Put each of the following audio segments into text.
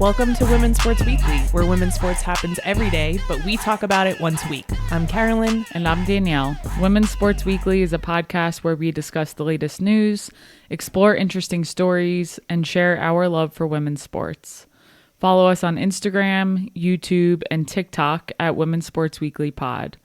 Welcome to Women's Sports Weekly, where women's sports happens every day, but we talk about it once a week. I'm Carolyn. And I'm Danielle. Women's Sports Weekly is a podcast where we discuss the latest news, explore interesting stories, and share our love for women's sports. Follow us on Instagram, YouTube, and TikTok at Women's Sports Weekly Pod.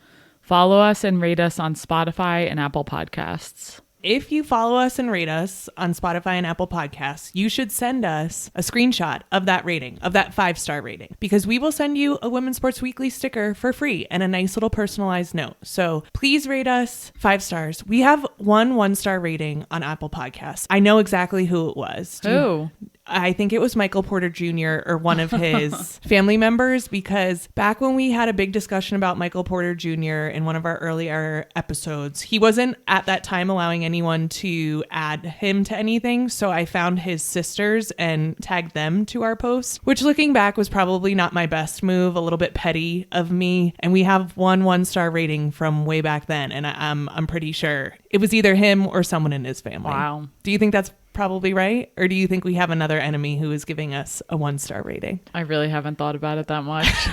Follow us and rate us on Spotify and Apple Podcasts. If you follow us and rate us on Spotify and Apple Podcasts, you should send us a screenshot of that rating, of that 5-star rating, because we will send you a Women's Sports Weekly sticker for free and a nice little personalized note. So please rate us 5 stars. We have one 1-star rating on Apple Podcasts. I know exactly who it was. Who? I think it was Michael Porter Jr. or one of his family members, because back when we had a big discussion about Michael Porter Jr. in one of our earlier episodes, he wasn't at that time allowing anyone to add him to anything. So I found his sisters and tagged them to our post, which looking back was probably not my best move, a little bit petty of me. And we have one 1-star rating from way back then. And I'm pretty sure it was either him or someone in his family. Wow. Do you think that's probably right? Or do you think we have another enemy who is giving us a 1-star rating? I really haven't thought about it that much.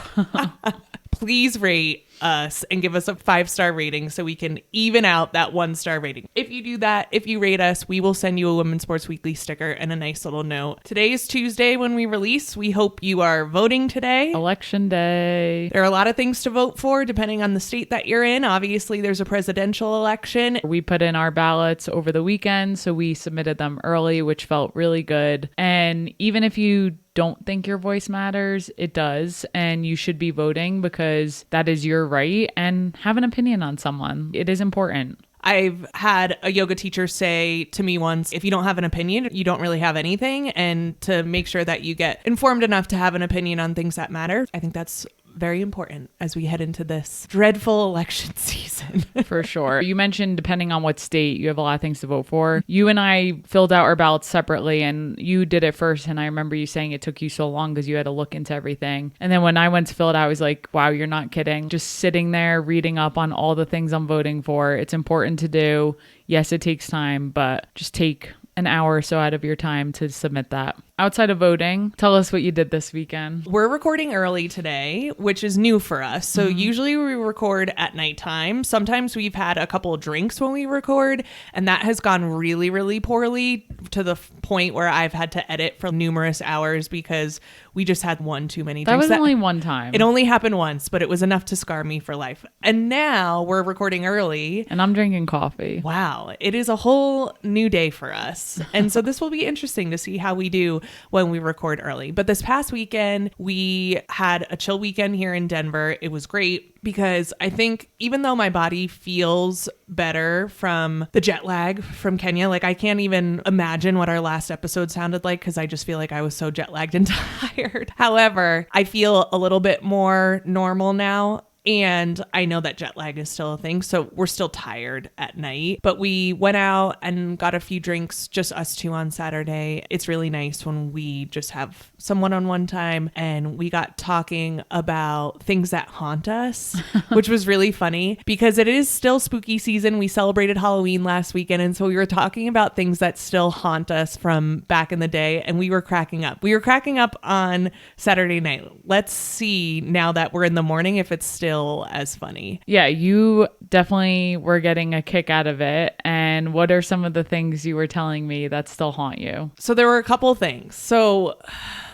Please rate us and give us a 5-star rating so we can even out that 1-star rating. If you do that, if you rate us, we will send you a Women's Sports Weekly sticker and a nice little note. Today is Tuesday when we release. We hope you are voting today. Election day. There are a lot of things to vote for depending on the state that you're in. Obviously, there's a presidential election. We put in our ballots over the weekend, so we submitted them early, which felt really good. And even if you don't think your voice matters, it does, and you should be voting because that is your right, and have an opinion on someone. It is important. I've had a yoga teacher say to me once, if you don't have an opinion, you don't really have anything. And to make sure that you get informed enough to have an opinion on things that matter, I think that's very important as we head into this dreadful election season. For sure. You mentioned depending on what state, you have a lot of things to vote for. You and I filled out our ballots separately, and you did it first. And I remember you saying it took you so long because you had to look into everything. And then when I went to fill it out, I was like, wow, you're not kidding. Just sitting there reading up on all the things I'm voting for. It's important to do. Yes, it takes time, but just take an hour or so out of your time to submit that. Outside of voting, tell us what you did this weekend. We're recording early today, which is new for us. So usually we record at nighttime. Sometimes we've had a couple of drinks when we record, and that has gone really, really poorly to the point where I've had to edit for numerous hours because we just had one too many drinks. That was only one time. It only happened once, but it was enough to scar me for life. And now we're recording early. And I'm drinking coffee. Wow. It is a whole new day for us. And so this will be interesting to see how we do when we record early. But this past weekend, we had a chill weekend here in Denver. It was great because I think even though my body feels better from the jet lag from Kenya, like I can't even imagine what our last episode sounded like because I just feel like I was so jet lagged and tired. However, I feel a little bit more normal now. And I know that jet lag is still a thing, so we're still tired at night. But we went out and got a few drinks, just us two on Saturday. It's really nice when we just have some one-on-one time. And we got talking about things that haunt us, which was really funny because it is still spooky season. We celebrated Halloween last weekend. And so we were talking about things that still haunt us from back in the day. And we were cracking up. We were cracking up on Saturday night. Let's see now that we're in the morning if it's still as funny. Yeah, you definitely were getting a kick out of it. And what are some of the things you were telling me that still haunt you? So there were a couple of things. So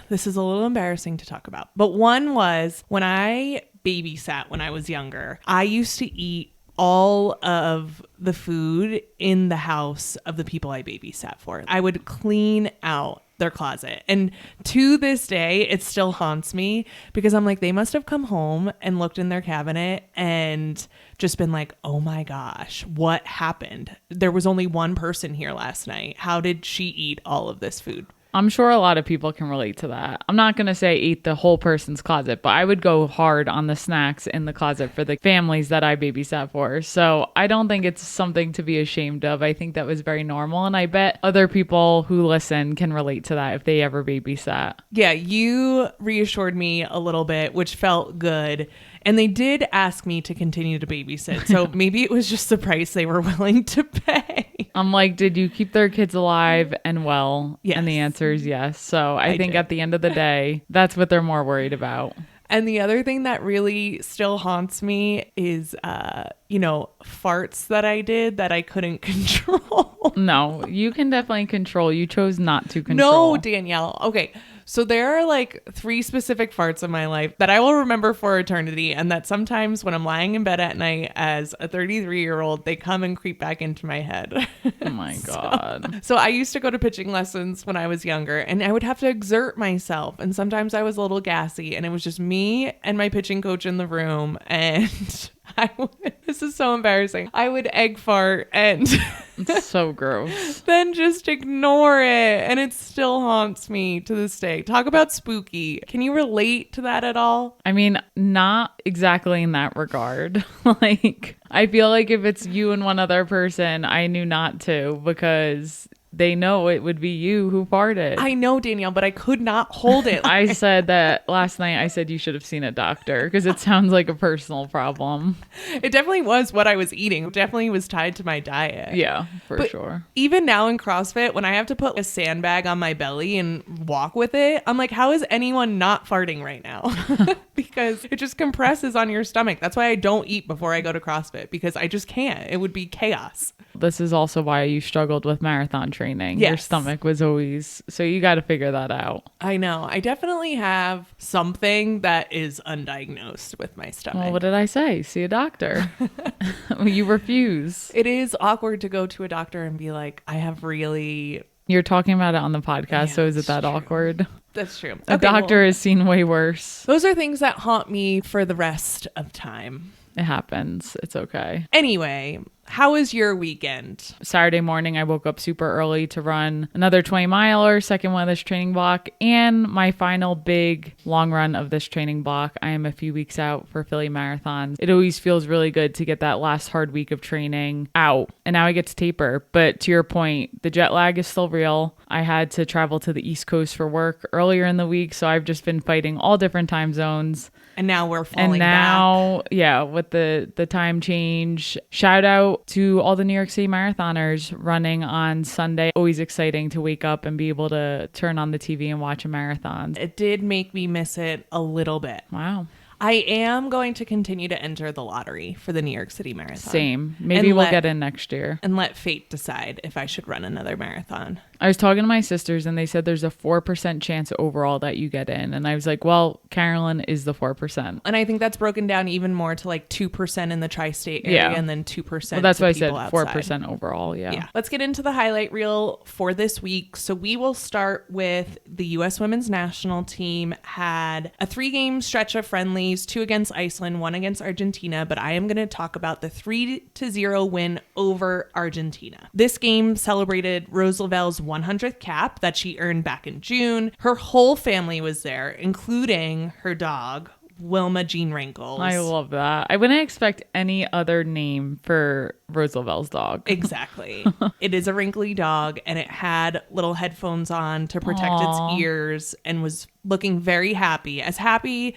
this is a little embarrassing to talk about. But one was when I babysat when I was younger, I used to eat all of the food in the house of the people I babysat for. I would clean out their closet. And to this day, it still haunts me because I'm like, they must have come home and looked in their cabinet and just been like, oh my gosh, what happened? There was only one person here last night. How did she eat all of this food? I'm sure a lot of people can relate to that. I'm not going to say eat the whole person's closet, but I would go hard on the snacks in the closet for the families that I babysat for. So I don't think it's something to be ashamed of. I think that was very normal. And I bet other people who listen can relate to that if they ever babysat. Yeah, you reassured me a little bit, which felt good. And they did ask me to continue to babysit. So maybe it was just the price they were willing to pay. I'm like, did you keep their kids alive and well? Yes. And the answer is yes. So I think did. at the end of the day, that's what they're more worried about. And the other thing that really still haunts me is, farts that I did that I couldn't control. No, you can definitely control. You chose not to control. No, Danielle. Okay. So there are like 3 specific farts in my life that I will remember for eternity. And that sometimes when I'm lying in bed at night as a 33-year-old, they come and creep back into my head. Oh my God. So I used to go to pitching lessons when I was younger and I would have to exert myself. And sometimes I was a little gassy and it was just me and my pitching coach in the room. And this is so embarrassing. I would egg fart and It's so gross. then just ignore it. And it still haunts me to this day. Talk about spooky. Can you relate to that at all? I mean, not exactly in that regard. Like, I feel like if it's you and one other person, I knew not to because they know it would be you who farted. I know, Danielle, but I could not hold it. I said that last night. I said you should have seen a doctor because it sounds like a personal problem. It definitely was what I was eating. It definitely was tied to my diet. Yeah, for But sure. even now in CrossFit, when I have to put a sandbag on my belly and walk with it, I'm like, how is anyone not farting right now? Because it just compresses on your stomach. That's why I don't eat before I go to CrossFit because I just can't. It would be chaos. This is also why you struggled with marathon training. Yes. Your stomach was always, so you got to figure that out. I know. I definitely have something that is undiagnosed with my stomach. Well, what did I say? See a doctor. You refuse. It is awkward to go to a doctor and be like, I have really... You're talking about it on the podcast, Yeah, so is it that true. awkward? That's true. A doctor has seen way worse. Those are things that haunt me for the rest of time. It happens. It's okay. Anyway, how was your weekend? Saturday morning, I woke up super early to run another 20 miler, second one of this training block, and my final big long run of this training block. I am a few weeks out for Philly marathons. It always feels really good to get that last hard week of training out. And now I get to taper. But to your point, the jet lag is still real. I had to travel to the East Coast for work earlier in the week, so I've just been fighting all different time zones. And now we're falling And now, yeah, with the time change, shout out to all the New York City marathoners running on Sunday. Always exciting to wake up and be able to turn on the TV and watch a marathon. back. It did make me miss it a little bit. Wow. I am going to continue to enter the lottery for the New York City Marathon. Same. Maybe And we'll get in next year. And let fate decide if I should run another marathon. I was talking to my sisters and they said there's a 4% chance overall that you get in. And I was like, well, Carolyn is the 4%. And I think that's broken down even more to like 2% in the tri-state area and then 2% Well, that's to why I said people 4% outside. overall. Yeah. Let's get into the highlight reel for this week. So we will start with the U.S. women's national team had a 3-game stretch of friendlies, 2 against Iceland, 1 against Argentina. But I am going to talk about the 3-0 win over Argentina. This game celebrated Rose Lavelle's 100th cap that she earned back in June. Her whole family was there, including her dog, Wilma Jean Wrinkles. I love that. I wouldn't expect any other name for Rose Lavelle's dog. Exactly. It is a wrinkly dog and it had little headphones on to protect its ears and was looking very happy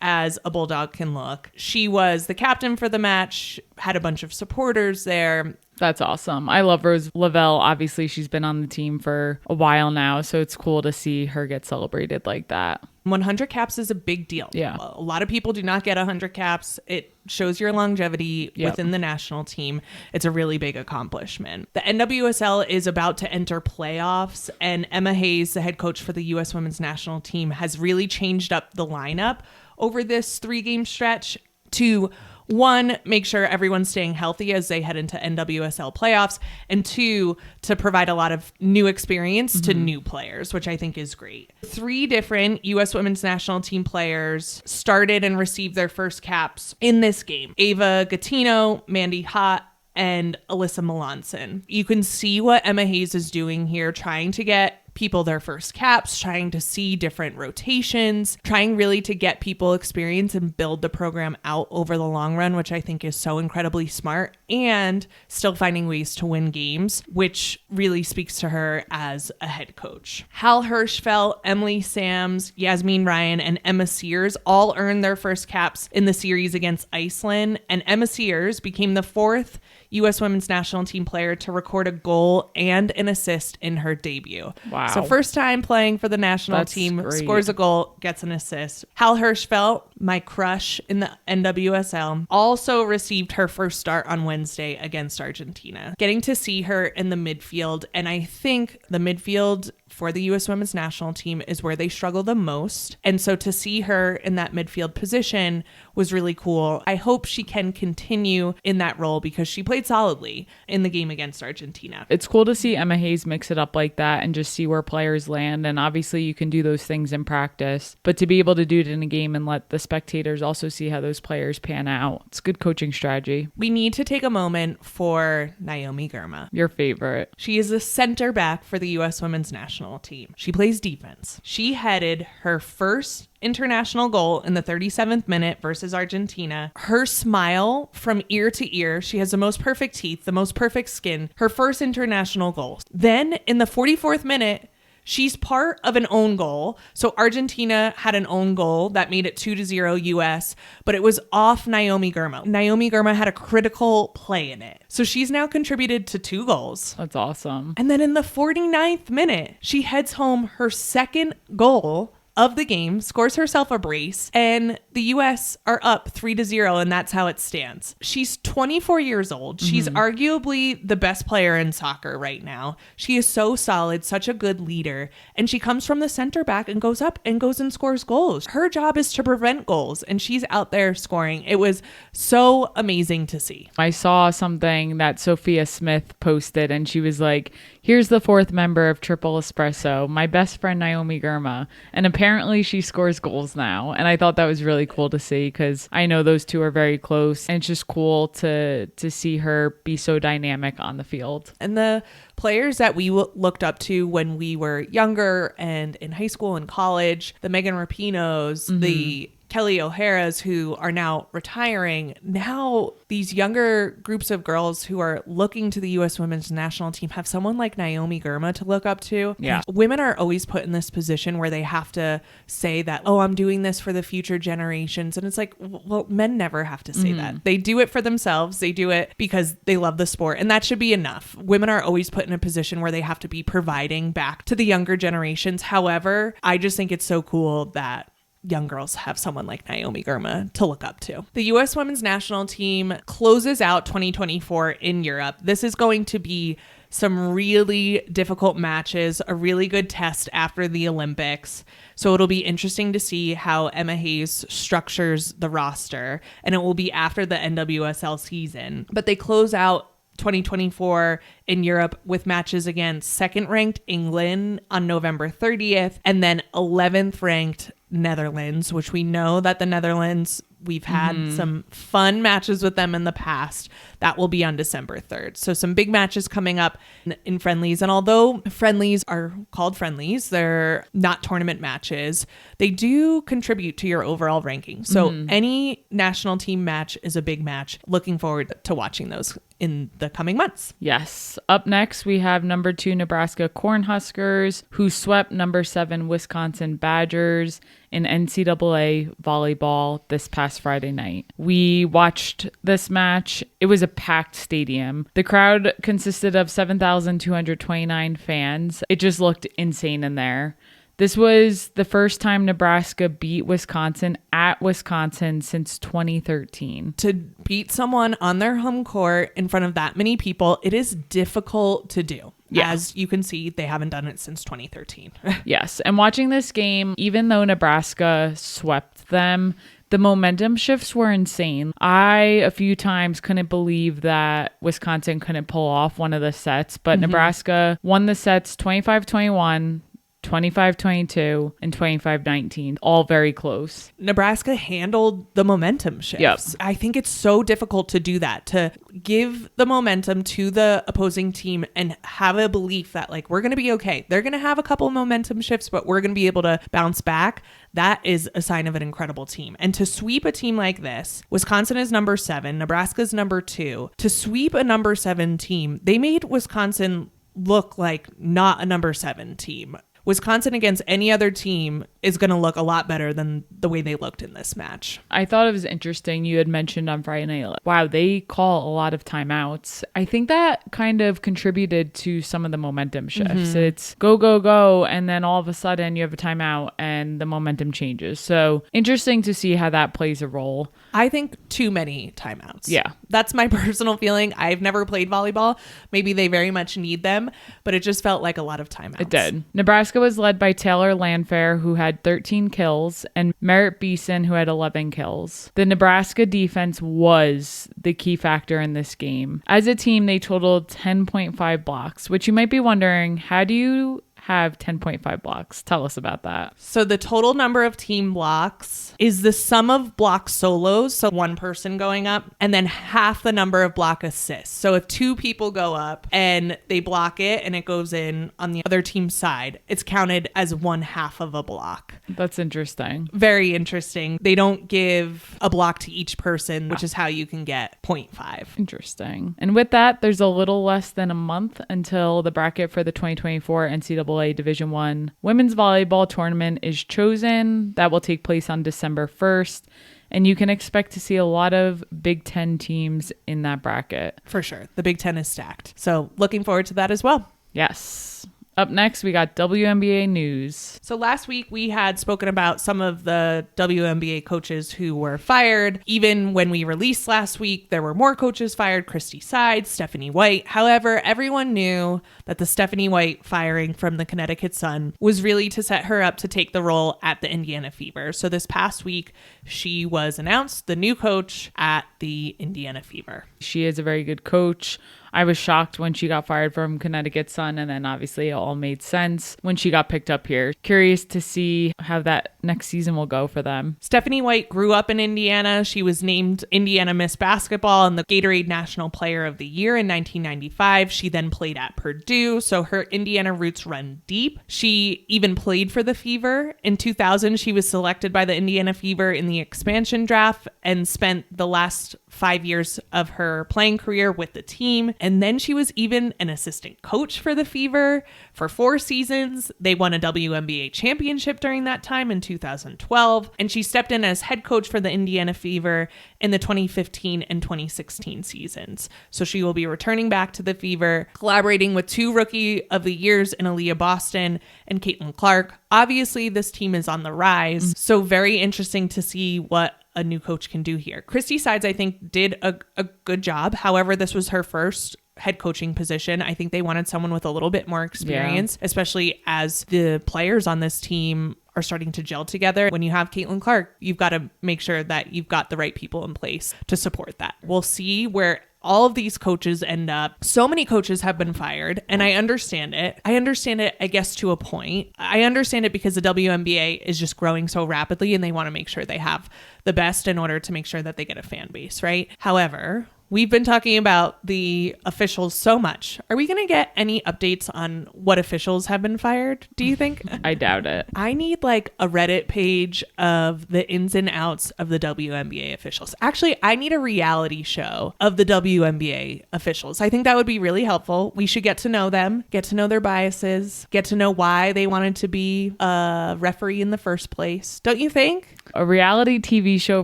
as a bulldog can look. She was the captain for the match, had a bunch of supporters there. That's awesome. I love Rose Lavelle. Obviously, she's been on the team for a while now, so it's cool to see her get celebrated like that. 100 caps is a big deal. Yeah. A lot of people do not get 100 caps. It shows your longevity within the national team. It's a really big accomplishment. The NWSL is about to enter playoffs, and Emma Hayes, the head coach for the U.S. women's national team, has really changed up the lineup over this 3-game stretch to 1, make sure everyone's staying healthy as they head into NWSL playoffs, and 2, to provide a lot of new experience to new players, which I think is great. 3 different U.S. women's national team players started and received their first caps in this game. Ava Gattino, Mandy Hott, and Alyssa Melanson. You can see what Emma Hayes is doing here, trying to get people their first caps, trying to see different rotations, trying really to get people experience and build the program out over the long run, which I think is so incredibly smart, and still finding ways to win games, which really speaks to her as a head coach. Hal Hirschfeld, Emily Sams, Yasmin Ryan, and Emma Sears all earned their first caps in the series against Iceland, and Emma Sears became the fourth U.S. women's national team player to record a goal and an assist in her debut. Wow. So first time playing for the national team, great. scores a goal, gets an assist. Hal Hirschfeld, my crush in the NWSL, also received her first start on Wednesday against Argentina. Getting to see her in the midfield, and I think the midfield for the U.S. women's national team is where they struggle the most. And so to see her in that midfield position was really cool. I hope she can continue in that role because she played solidly in the game against Argentina. It's cool to see Emma Hayes mix it up like that and just see where players land. And obviously you can do those things in practice, but to be able to do it in a game and let the spectators also see how those players pan out, it's good coaching strategy. We need to take a moment for Naomi Girma. Your favorite. She is a center back for the U.S. women's national team. She plays defense. She headed her first international goal in the 37th minute versus Argentina. Her smile from ear to ear, she has the most perfect teeth, the most perfect skin, her first international goal. Then in the 44th minute, she's part of an own goal. So Argentina had an own goal that made it 2-0 US, but it was off Naomi Girma. Naomi Girma had a critical play in it. So she's now contributed to 2 goals. That's awesome. And then in the 49th minute, she heads home her second goal of the game, scores herself a brace, and the U.S. are up 3-0, and that's how it stands. She's 24 years old. She's arguably the best player in soccer right now. She is so solid, such a good leader, and she comes from the center back and goes up and goes and scores goals. Her job is to prevent goals, and she's out there scoring. It was so amazing to see. I saw something that Sophia Smith posted, and she was like, here's the 4th member of Triple Espresso, my best friend Naomi Girma. And apparently she scores goals now. And I thought that was really cool to see because I know those two are very close. And it's just cool to see her be so dynamic on the field. And the players that we looked up to when we were younger and in high school and college, the Megan Rapinos, the Kelly O'Hara's who are now retiring. Now these younger groups of girls who are looking to the U.S. women's national team have someone like Naomi Girma to look up to. Yeah. Women are always put in this position where they have to say that, oh, I'm doing this for the future generations. And it's like, well, men never have to say that. They do it for themselves. They do it because they love the sport. And that should be enough. Women are always put in a position where they have to be providing back to the younger generations. However, I just think it's so cool that young girls have someone like Naomi Girma to look up to. The U.S. women's national team closes out 2024 in Europe. This is going to be some really difficult matches, a really good test after the Olympics. So it'll be interesting to see how Emma Hayes structures the roster, and it will be after the NWSL season. But they close out 2024 in Europe with matches against second-ranked England on November 30th and then 11th ranked Netherlands, which we know that the Netherlands, we've had some fun matches with them in the past. That will be on December 3rd. So some big matches coming up in friendlies. And although friendlies are called friendlies, they're not tournament matches. They do contribute to your overall ranking. So any national team match is a big match. Looking forward to watching those in the coming months. Yes. Up next, we have number 2 Nebraska Cornhuskers, who swept number 7 Wisconsin Badgers in NCAA volleyball this past Friday night. We watched this match. It was a packed stadium. The crowd consisted of 7,229 fans. It just looked insane in there. This was the first time Nebraska beat Wisconsin at Wisconsin since 2013. To beat someone on their home court in front of that many people, it is difficult to do. Yeah. As you can see, they haven't done it since 2013. Yes. And watching this game, even though Nebraska swept them, the momentum shifts were insane. I, a few times, couldn't believe that Wisconsin couldn't pull off one of the sets, but Nebraska won the sets 25-21, 25-22 and 25-19, all very close. Nebraska handled the momentum shifts. Yep. I think it's so difficult to do that, to give the momentum to the opposing team and have a belief that like, we're going to be okay. They're going to have a couple momentum shifts, but we're going to be able to bounce back. That is a sign of an incredible team. And to sweep a team like this, Wisconsin is number 7, Nebraska's number 2. To sweep a number 7 team, they made Wisconsin look like not a number 7 team. Wisconsin against any other team is going to look a lot better than the way they looked in this match. I thought it was interesting. You had mentioned on Friday night, wow, they call a lot of timeouts. I think that kind of contributed to some of the momentum shifts. It's go, go, go. And then all of a sudden you have a timeout and the momentum changes. So interesting to see how that plays a role. I think too many timeouts. Yeah. That's my personal feeling. I've never played volleyball. Maybe they very much need them, but it just felt like a lot of timeouts. It did. Nebraska was led by Taylor Landfair, who had 13 kills, and Merritt Beeson, who had 11 kills. The Nebraska defense was the key factor in this game. As a team, they totaled 10.5 blocks, which you might be wondering, how do you have 10.5 blocks? Tell us about that. So the total number of team blocks is the sum of block solos, so one person going up, and then half the number of block assists. So if 2 people go up and they block it and it goes in on the other team's side, it's counted as 1/2 of a block. That's interesting. Very interesting. They don't give a block to each person, which is how you can get 0.5. Interesting. And with that, there's a little less than a month until the bracket for the 2024 NCAA Division I women's volleyball tournament is chosen. That will take place on December 1st. And you can expect to see a lot of Big Ten teams in that bracket. For sure. The Big Ten is stacked. So looking forward to that as well. Yes. Up next, we got WNBA news. So last week we had spoken about some of the WNBA coaches who were fired. Even when we released last week, there were more coaches fired: Christy Sides, Stephanie White. However, everyone knew that the Stephanie White firing from the Connecticut Sun was really to set her up to take the role at the Indiana Fever. So this past week, she was announced the new coach at the Indiana Fever. She is a very good coach. I was shocked when she got fired from Connecticut Sun, and then obviously it all made sense when she got picked up here. Curious to see how that next season will go for them. Stephanie White grew up in Indiana. She was named Indiana Miss Basketball and the Gatorade National Player of the Year in 1995. She then played at Purdue, so her Indiana roots run deep. She even played for the Fever. In 2000, she was selected by the Indiana Fever in the expansion draft and spent the last 5 years of her playing career with the team. And then she was even an assistant coach for the Fever for 4 seasons. They won a WNBA championship during that time in 2012. And she stepped in as head coach for the Indiana Fever in the 2015 and 2016 seasons. So she will be returning back to the Fever, collaborating with 2 Rookie of the Years in Aaliyah Boston and Caitlin Clark. Obviously, this team is on the rise. So very interesting to see what a new coach can do here. Christy Sides, I think, did a good job. However, this was her first head coaching position. I think they wanted someone with a little bit more experience, especially as the players on this team are starting to gel together. When you have Caitlin Clark, you've got to make sure that you've got the right people in place to support that. We'll see where all of these coaches end up. So many coaches have been fired, and I understand it. I guess, to a point. I understand it because the WNBA is just growing so rapidly, and they want to make sure they have the best in order to make sure that they get a fan base, right? However, we've been talking about the officials so much. Are we going to get any updates on what officials have been fired, do you think? I doubt it. I need like a Reddit page of the ins and outs of the WNBA officials. Actually, I need a reality show of the WNBA officials. I think that would be really helpful. We should get to know them, get to know their biases, get to know why they wanted to be a referee in the first place. Don't you think? A reality TV show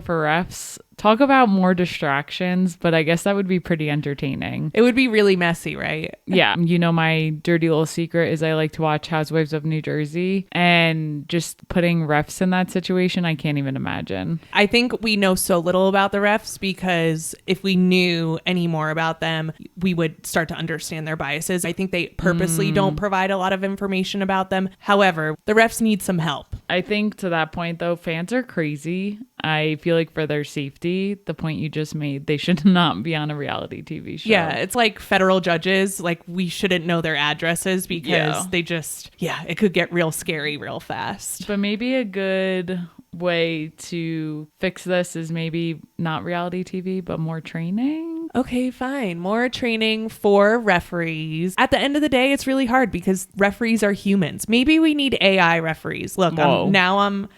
for refs. Talk about more distractions, but I guess that would be pretty entertaining. It would be really messy, right? Yeah. You know, my dirty little secret is I like to watch Housewives of New Jersey, and just putting refs in that situation, I can't even imagine. I think we know so little about the refs because if we knew any more about them, we would start to understand their biases. I think they purposely don't provide a lot of information about them. However, the refs need some help. I think to that point, though, fans are crazy. I feel like for their safety, the point you just made, they should not be on a reality TV show. Yeah, it's like federal judges. Like, we shouldn't know their addresses because they just, it could get real scary real fast. But maybe a good way to fix this is maybe not reality TV, but more training. Okay, fine. More training for referees. At the end of the day, it's really hard because referees are humans. Maybe we need AI referees. Look, now I'm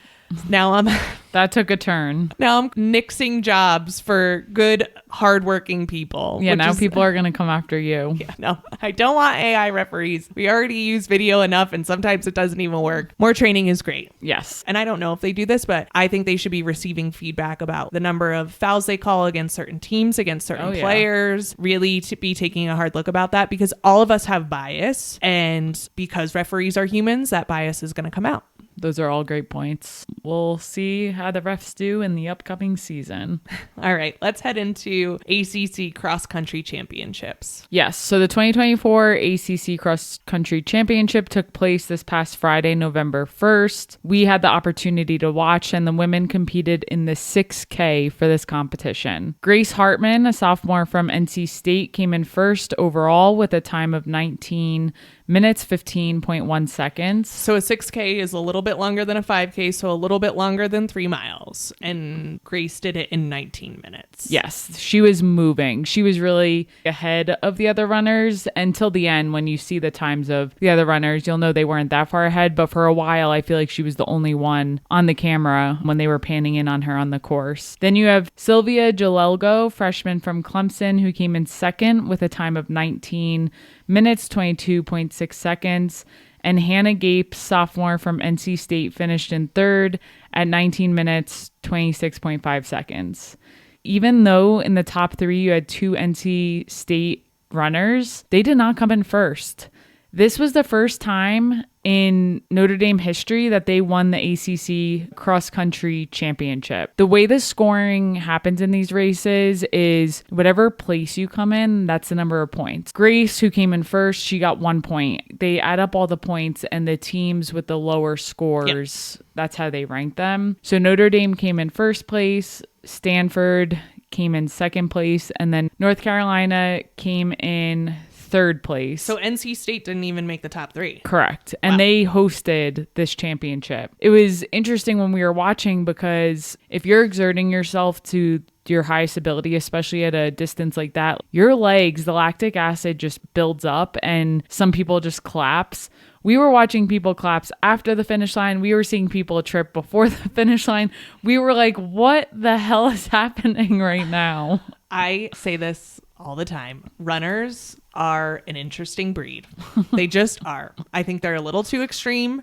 that took a turn. Now I'm nixing jobs for good, hardworking people. Yeah, now people are going to come after you. Yeah, no, I don't want AI referees. We already use video enough, and sometimes it doesn't even work. More training is great. Yes. And I don't know if they do this, but I think they should be receiving feedback about the number of fouls they call against certain teams, against certain players. Really to be taking a hard look about that, because all of us have bias. And because referees are humans, that bias is going to come out. Those are all great points. We'll see how the refs do in the upcoming season. All right, let's head into ACC Cross Country Championships. Yes, so the 2024 ACC Cross Country Championship took place this past Friday, November 1st. We had the opportunity to watch, and the women competed in the 6K for this competition. Grace Hartman, a sophomore from NC State, came in first overall with a time of 19 minutes, 15.1 seconds. So a 6K is a little bit longer than a 5K, so a little bit longer than 3 miles. And Grace did it in 19 minutes. Yes, she was moving. She was really ahead of the other runners until the end. When you see the times of the other runners, you'll know they weren't that far ahead. But for a while, I feel like she was the only one on the camera when they were panning in on her on the course. Then you have Sylvia Jalelgo, freshman from Clemson, who came in second with a time of 19 minutes, 22.6 seconds. And Hannah Gape, sophomore from NC State, finished in third at 19 minutes, 26.5 seconds. Even though in the top three you had 2 NC State runners, they did not come in first. This was the first time in Notre Dame history that they won the ACC Cross Country Championship. The way the scoring happens in these races is whatever place you come in, that's the number of points. Grace, who came in first, she got 1 point. They add up all the points, and the teams with the lower scores, that's how they rank them. So Notre Dame came in first place, Stanford came in second place, and then North Carolina came in third place. So NC State didn't even make the top 3. Correct. And they hosted this championship. It was interesting when we were watching, because if you're exerting yourself to your highest ability, especially at a distance like that, your legs, the lactic acid just builds up, and some people just collapse. We were watching people collapse after the finish line. We were seeing people trip before the finish line. We were like, what the hell is happening right now? I say this all the time. Runners are an interesting breed. They just are. I think they're a little too extreme.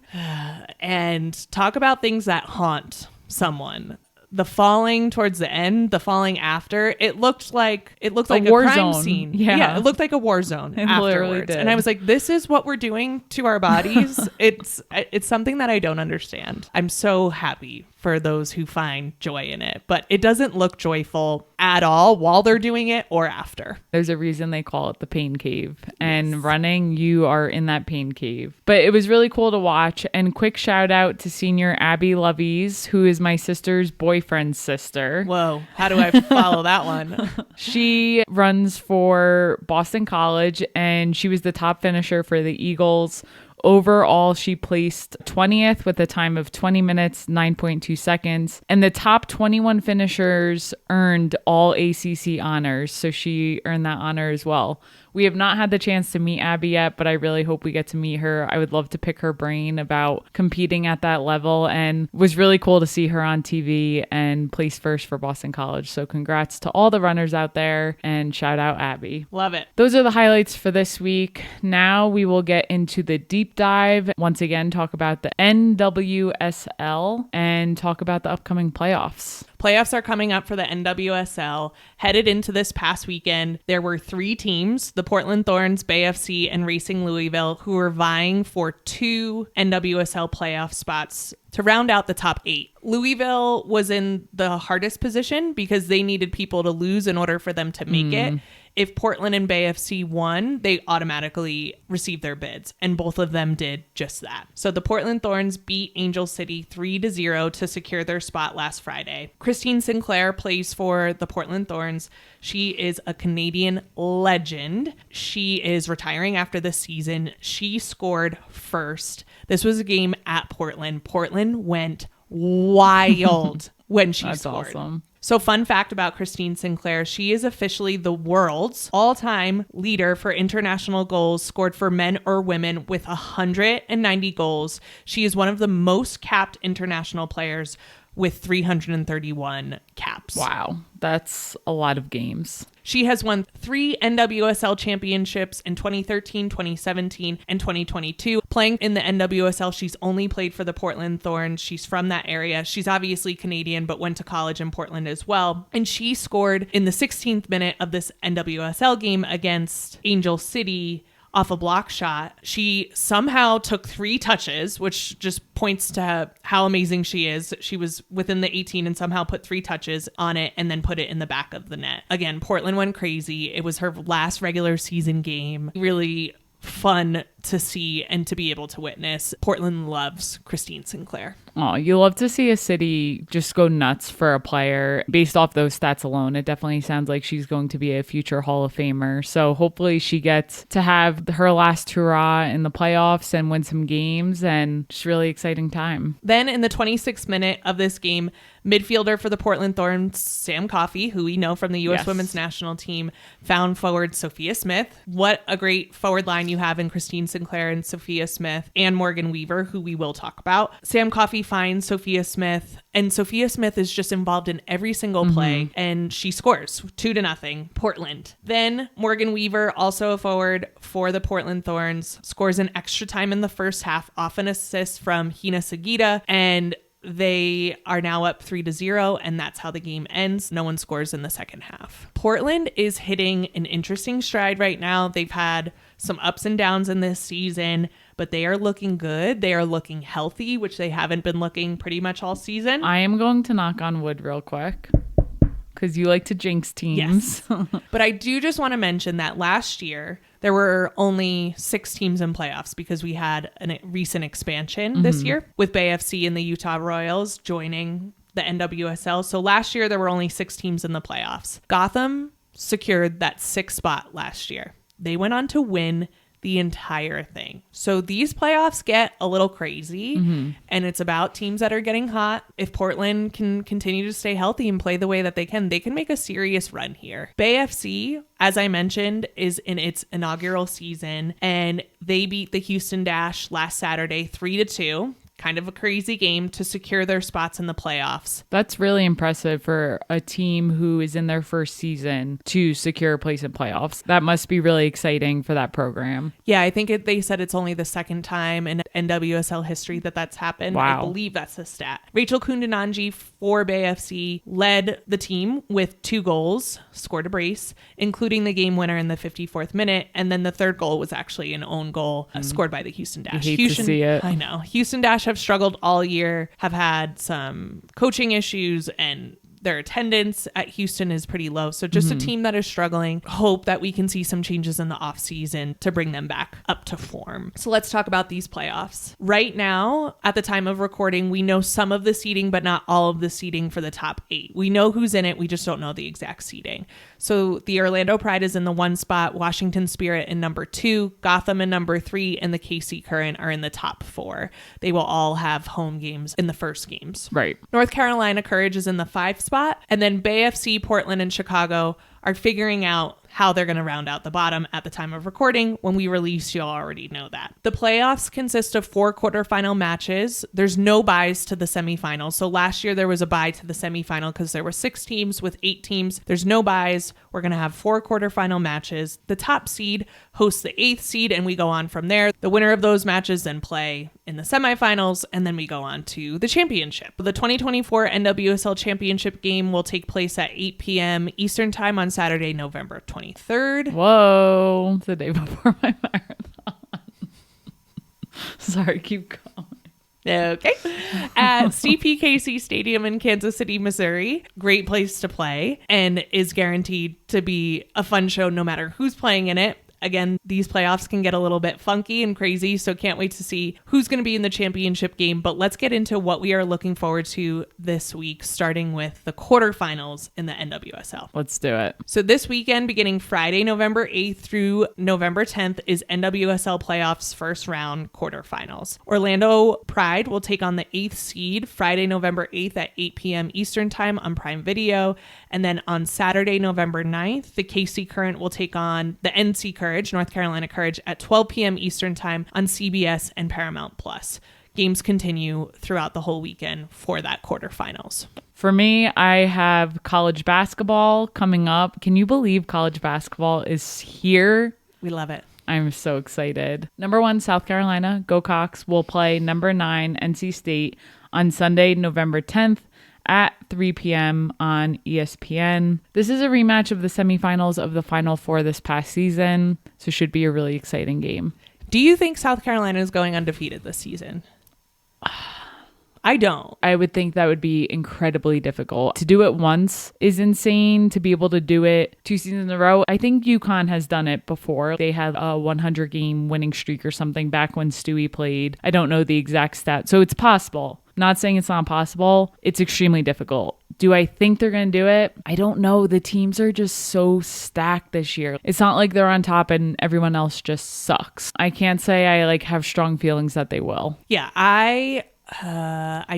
And talk about things that haunt someone. The falling towards the end, the falling after, it looked like a war crime zone. scene. Yeah, it looked like a war zone afterwards. And I was like, this is what we're doing to our bodies. It's something that I don't understand. I'm so happy for those who find joy in it, but it doesn't look joyful at all while they're doing it or after. There's a reason they call it the pain cave, and running, you are in that pain cave. But it was really cool to watch. And quick shout out to senior Abby Lovies, who is my sister's boyfriend's sister. Whoa, how do I follow that one? She runs for Boston College, and she was the top finisher for the Eagles. Overall, she placed 20th with a time of 20 minutes, 9.2 seconds. And the top 21 finishers earned all ACC honors. So she earned that honor as well. We have not had the chance to meet Abby yet, but I really hope we get to meet her. I would love to pick her brain about competing at that level, and it was really cool to see her on TV and place first for Boston College. So congrats to all the runners out there, and shout out Abby. Love it. Those are the highlights for this week. Now we will get into the deep dive. Once again, talk about the NWSL and talk about the upcoming playoffs. Playoffs are coming up for the NWSL. Headed into this past weekend, there were 3 teams, the Portland Thorns, Bay FC, and Racing Louisville, who were vying for 2 NWSL playoff spots to round out the top 8. Louisville was in the hardest position because they needed people to lose in order for them to make it. If Portland and Bay FC won, they automatically received their bids, and both of them did just that. So the Portland Thorns beat Angel City 3-0 to secure their spot last Friday. Christine Sinclair plays for the Portland Thorns. She is a Canadian legend. She is retiring after this season. She scored first. This was a game at Portland. Portland went wild when she scored. That's awesome. So fun fact about Christine Sinclair, she is officially the world's all-time leader for international goals scored for men or women with 190 goals. She is one of the most capped international players with 331 caps. Wow, that's a lot of games. She has won 3 NWSL championships in 2013, 2017, and 2022. Playing in the NWSL, she's only played for the Portland Thorns. She's from that area. She's obviously Canadian, but went to college in Portland as well. And she scored in the 16th minute of this NWSL game against Angel City off a block shot. She somehow took 3 touches, which just points to how amazing she is. She was within the 18 and somehow put 3 touches on it and then put it in the back of the net. Again, Portland went crazy. It was her last regular season game. Really fun to see and to be able to witness. Portland loves Christine Sinclair. Oh, you love to see a city just go nuts for a player. Based off those stats alone, it definitely sounds like she's going to be a future Hall of Famer. So hopefully she gets to have her last hurrah in the playoffs and win some games, and just really exciting time. Then in the 26th minute of this game, midfielder for the Portland Thorns, Sam Coffey, who we know from the U.S. Women's National Team, found forward Sophia Smith. What a great forward line you have in Christine Sinclair and Sophia Smith and Morgan Weaver, who we will talk about. Sam Coffey finds Sophia Smith, and Sophia Smith is just involved in every single play, and she scores 2-0 Portland. Then Morgan Weaver, also a forward for the Portland Thorns, scores an extra time in the first half off an assist from Hina Sagita, and they are now up 3-0, and that's how the game ends. No one scores in the second half. Portland is hitting an interesting stride right now. They've had some ups and downs in this season, but they are looking good. They are looking healthy, which they haven't been looking pretty much all season. I am going to knock on wood real quick, because you like to jinx teams. Yes. But I do just want to mention that last year, there were only 6 teams in playoffs because we had a recent expansion this year with Bay FC and the Utah Royals joining the NWSL. So last year, there were only 6 teams in the playoffs. Gotham secured that 6th spot last year. They went on to win the entire thing. So these playoffs get a little crazy, and it's about teams that are getting hot. If Portland can continue to stay healthy and play the way that they can make a serious run here. Bay FC, as I mentioned, is in its inaugural season, and they beat the Houston Dash last Saturday 3-2. Kind of a crazy game to secure their spots in the playoffs. That's really impressive for a team who is in their first season to secure a place in playoffs. That must be really exciting for that program. Yeah, I think they said it's only the second time in NWSL history that's happened. Wow. I believe that's the stat. Rachel Kundananji for Bay FC led the team with 2 goals, scored a brace, including the game winner in the 54th minute. And then the third goal was actually an own goal scored by the Houston Dash. You hate to see it. I know. Houston Dash have struggled all year, have had some coaching issues, and their attendance at Houston is pretty low. So just a team that is struggling. Hope that we can see some changes in the offseason to bring them back up to form. So let's talk about these playoffs. Right now, at the time of recording, we know some of the seeding, but not all of the seeding for the top 8. We know who's in it. We just don't know the exact seeding. So the Orlando Pride is in the 1 spot, Washington Spirit in number 2, Gotham in number 3, and the KC Current are in the top 4. They will all have home games in the first games. Right. North Carolina Courage is in the 5 spot, and then Bay FC, Portland, and Chicago are figuring out how they're going to round out the bottom at the time of recording. When we release, you'll already know that. The playoffs consist of 4 quarterfinal matches. There's no byes to the semifinals. So last year there was a bye to the semifinal because there were 6 teams with 8 teams. There's no byes. We're going to have 4 quarterfinal matches. The top seed hosts the 8th seed, and we go on from there. The winner of those matches then play in the semifinals, and then we go on to the championship. The 2024 NWSL Championship game will take place at 8 p.m. Eastern Time on Saturday, November 23rd. Whoa, it's the day before my marathon. Sorry, keep going. Okay. At CPKC Stadium in Kansas City, Missouri. Great place to play and is guaranteed to be a fun show no matter who's playing in it. Again, these playoffs can get a little bit funky and crazy, so can't wait to see who's going to be in the championship game. But let's get into what we are looking forward to this week, starting with the quarterfinals in the NWSL. Let's do it. So this weekend, beginning Friday, November 8th through November 10th, is NWSL playoffs first round quarterfinals. Orlando Pride will take on the 8th seed Friday, November 8th at 8 p.m. Eastern Time on Prime Video. And then on Saturday, November 9th, the KC Current will take on the NC Courage, North Carolina Courage, at 12 p.m. Eastern Time on CBS and Paramount Plus. Games continue throughout the whole weekend for that quarterfinals. For me, I have college basketball coming up. Can you believe college basketball is here? We love it. I'm so excited. Number 1, South Carolina, Go Cox, will play number 9, NC State, on Sunday, November 10th at 3 p.m. on ESPN. This is a rematch of the semifinals of the Final Four this past season, so should be a really exciting game. Do you think South Carolina is going undefeated this season? I don't. I would think that would be incredibly difficult. To do it once is insane. To be able to do it 2 seasons in a row, I think UConn has done it before. They had a 100-game winning streak or something back when Stewie played. I don't know the exact stat, so it's possible. Not saying it's not possible. It's extremely difficult. Do I think they're going to do it? I don't know. The teams are just so stacked this year. It's not like they're on top and everyone else just sucks. I can't say I have strong feelings that they will. Yeah, I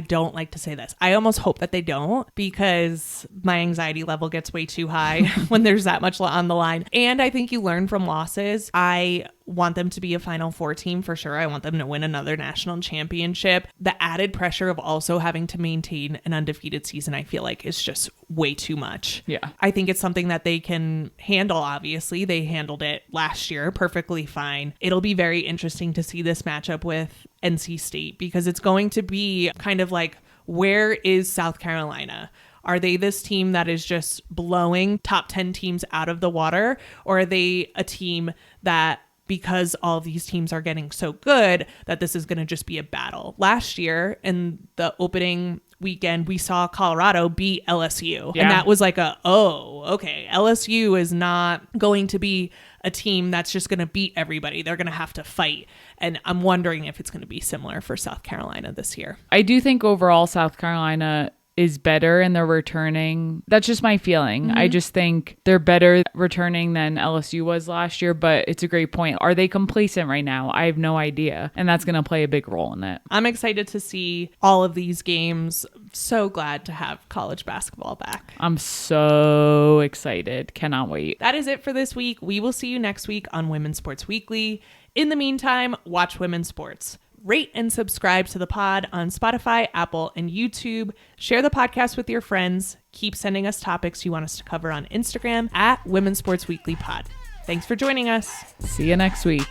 don't like to say this. I almost hope that they don't, because my anxiety level gets way too high when there's that much on the line. And I think you learn from losses. I want them to be a Final Four team for sure. I want them to win another national championship. The added pressure of also having to maintain an undefeated season, I feel like, is just way too much. Yeah. I think it's something that they can handle, obviously. They handled it last year perfectly fine. It'll be very interesting to see this matchup with NC State, because it's going to be kind of like, where is South Carolina? Are they this team that is just blowing top 10 teams out of the water? Or are they a team that, because all of these teams are getting so good, that this is going to just be a battle? Last year in the opening weekend, we saw Colorado beat LSU. Yeah. And that was like okay, LSU is not going to be a team that's just going to beat everybody. They're going to have to fight. And I'm wondering if it's going to be similar for South Carolina this year. I do think overall South Carolina is better and they're returning. That's just my feeling. I just think they're better returning than LSU was last year, but it's a great point. Are they complacent right now? I have no idea. And that's going to play a big role in it. I'm excited to see all of these games. So glad to have college basketball back. I'm so excited. Cannot wait. That is it for this week. We will see you next week on Women's Sports Weekly. In the meantime, watch women's sports. Rate and subscribe to the pod on Spotify, Apple, and YouTube. Share the podcast with your friends. Keep sending us topics you want us to cover on Instagram at Women's Sports Weekly Pod. Thanks for joining us. See you next week.